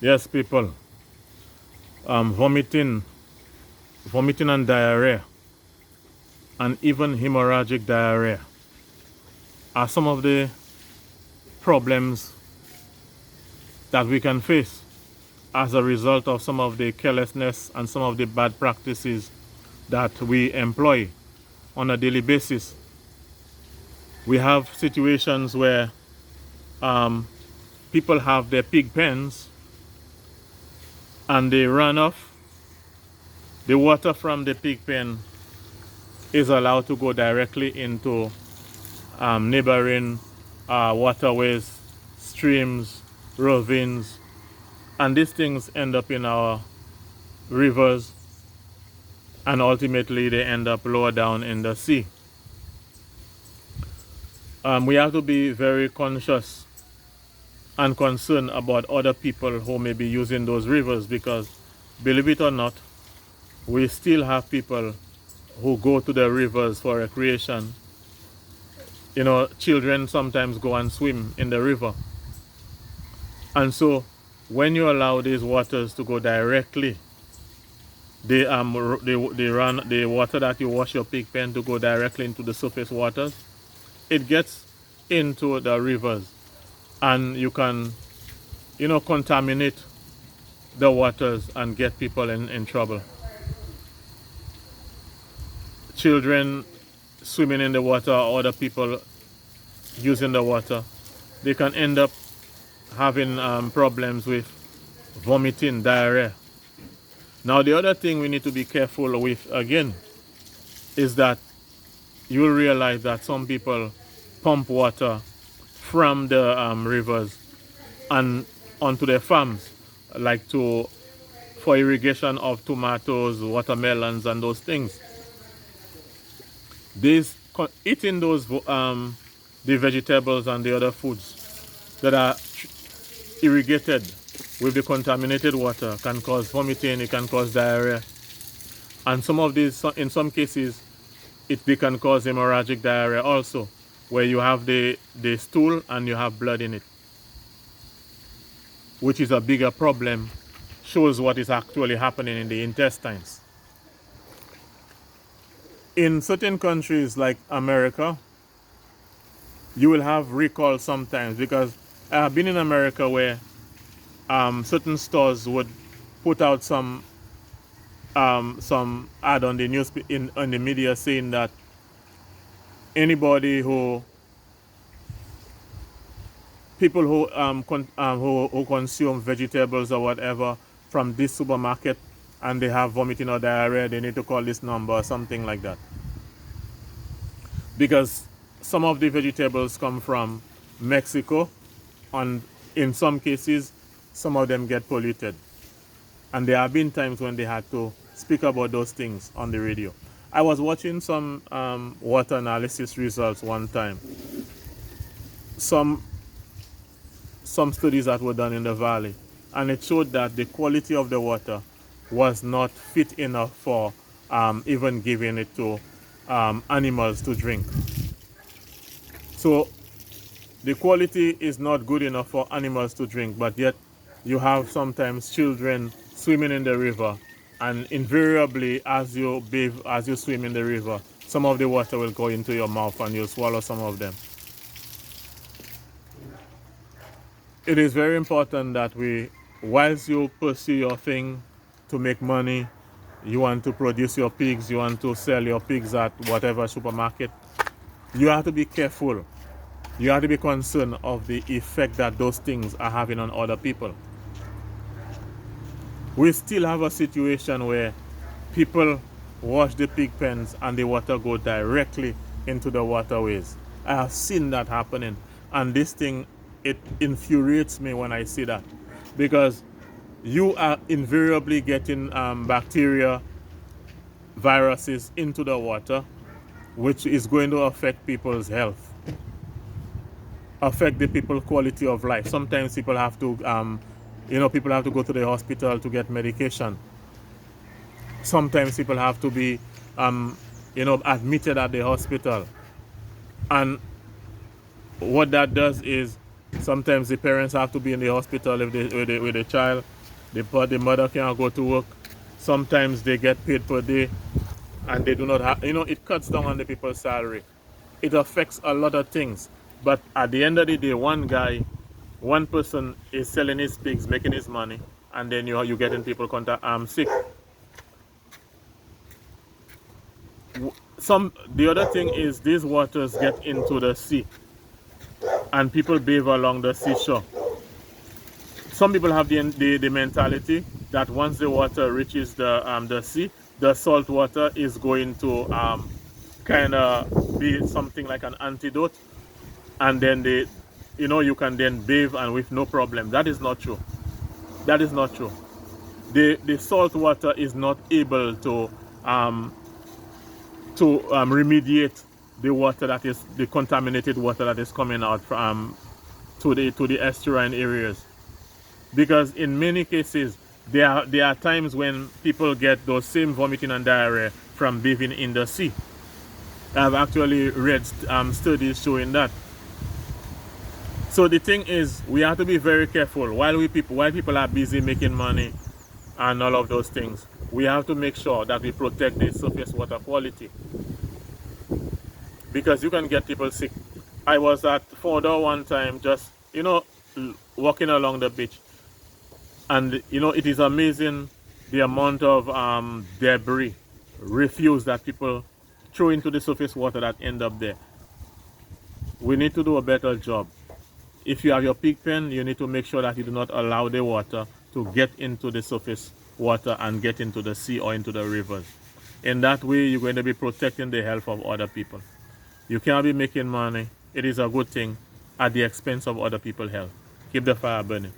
Yes, people. Vomiting, vomiting and diarrhea, and even hemorrhagic diarrhea are some of the problems that we can face as a result of some of the carelessness and some of the bad practices that we employ on a daily basis. We have situations where people have their pig pens and they run off. The water from the pig pen is allowed to go directly into neighboring waterways, streams, ravines, and these things end up in our rivers, and ultimately they end up lower down in the sea. We have to be very conscious and concerned about other people who may be using those rivers, because believe it or not, we still have people who go to the rivers for recreation. You know, children sometimes go and swim in the river. And so when you allow these waters to go directly, they run the water that you wash your pig pen to go directly into the surface waters. It gets into the rivers, and you can, contaminate the waters and get people in trouble. Children swimming in the water, or other people using the water, they can end up having problems with vomiting, diarrhea. Now, the other thing we need to be careful with again is that you'll realize that some people pump water from the rivers and onto their farms, like for irrigation of tomatoes, watermelons, and those things. Eating those the vegetables and the other foods that are irrigated with the contaminated water can cause vomiting, it can cause diarrhea, and some of these, in some cases, they can cause hemorrhagic diarrhea also, where you have the stool and you have blood in it, which is a bigger problem, shows what is actually happening in the intestines. In certain countries like America, you will have recalls sometimes, because I have been in America where certain stores would put out some ad on the news on the media saying that people who consume vegetables or whatever from this supermarket and they have vomiting or diarrhea, they need to call this number or something like that, because some of the vegetables come from Mexico, and in some cases some of them get polluted, and there have been times when they had to speak about those things on the radio. I was watching some water analysis results one time, some studies that were done in the valley, and it showed that the quality of the water was not fit enough for even giving it to animals to drink. So the quality is not good enough for animals to drink, but yet you have sometimes children swimming in the river, and invariably as you swim in the river, some of the water will go into your mouth and you'll swallow some of them. It is very important that whilst you pursue your thing to make money, you want to produce your pigs, you want to sell your pigs at whatever supermarket, you have to be careful. You have to be concerned of the effect that those things are having on other people. We still have a situation where people wash the pig pens and the water go directly into the waterways. I have seen that happening, and this thing, it infuriates me when I see that, because you are invariably getting bacteria, viruses into the water, which is going to affect people's health, affect the people's quality of life. Sometimes people have to people have to go to the hospital to get medication. Sometimes people have to be admitted at the hospital, and what that does is Sometimes the parents have to be in the hospital if with the child. The mother can't go to work. Sometimes they get paid per day and they do not have, it cuts down on the people's salary. It affects a lot of things. But at the end of the day, one person is selling his pigs, making his money, and then you getting people sick. The other thing is these waters get into the sea, and people bathe along the seashore. Some people have the mentality that once the water reaches the sea, the salt water is going to kind of be something like an antidote, and then you can then bathe and with no problem. That is not true. That is not true. The salt water is not able to remediate the water that is the contaminated water that is coming out from to the estuarine areas, because in many cases there are times when people get those same vomiting and diarrhea from bathing in the sea. I've actually read studies showing that. So the thing is, we have to be very careful while people are busy making money and all of those things. We have to make sure that we protect the surface water quality, because you can get people sick. I was at Fodor one time, just walking along the beach, and it is amazing the amount of debris, refuse that people throw into the surface water that end up there. We need to do a better job. If you have your pig pen, you need to make sure that you do not allow the water to get into the surface water and get into the sea or into the rivers. In that way, you're going to be protecting the health of other people. You cannot be making money. It is a good thing at the expense of other people's health. Keep the fire burning.